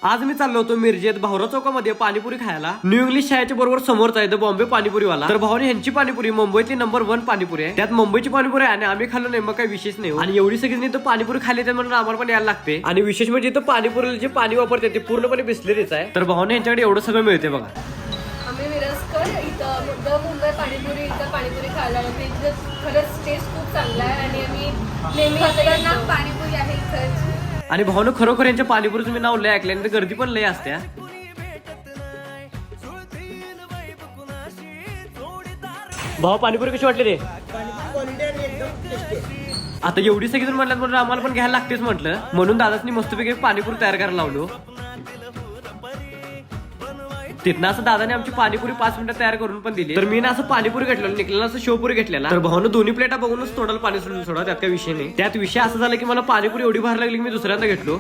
आज मी चाललो होतो मिरजेत भावरा चौकामध्ये पाणीपुरी खायला. न्यू इंग्लिश शाळेच्या बरोबर समोरच आहे बॉम्बे पाणीपुरीवाला. तर भावाने ह्यांची पाणीपुरी मुंबईतली नंबर 1 पाणीपुरी आहे. त्यात मुंबईची पाणीपुरी आहे आणि आम्ही खाल्लो नाही मग काही विशेष नाही. आणि एवढी सगळी तर पाणीपुरी खाली तर म्हणून आम्हाला पण यायला लागते. आणि विशेष म्हणजे इथं पाणीपुरीला जे पाणी वापरते ते पूर्णपणे बिस्लेरीच आहे. तर भावाने यांच्याकडे एवढं सगळं मिळते बघा. आम्ही मिरजकर इथं मुंबई पाणीपुरी इथं पाणीपुरी खायला लागते. इथं खरंच टेस्ट खूप चांगला आहे आणि आम्ही नेहमी खतरनाक पाणीपुरी आहे इथं. आणि भावानं खरोखर यांच्या पाणीपुरीचं मी नाव लय ऐकलं आणि गर्दी पण लय असते. भाऊ पाणीपुरी कशी वाटली रे? आता एवढी सगळी म्हटलं म्हणून आम्हाला पण घ्यायला लागतेच म्हटलं, म्हणून दादानी मस्तपैकी पाणीपुरी तयार करायला लावलो. तिथनं असं दादाने आमची पाणीपुरी 5 मिनिटात तयार करून पण दिली. तर मी ना असं पाणीपुरी घेतलेलं, निघलेला असं शेवपुरी घेतलेला. तर भाऊनं दोन्ही प्लेटा बघूनच तोंडाला पाणी सुटलं सोडा, त्यात काही विषय नाही. त्यात विषय असं झाला की मला पाणीपुरी एवढी भारी लागली की मी दुसऱ्यांदा घेतलो.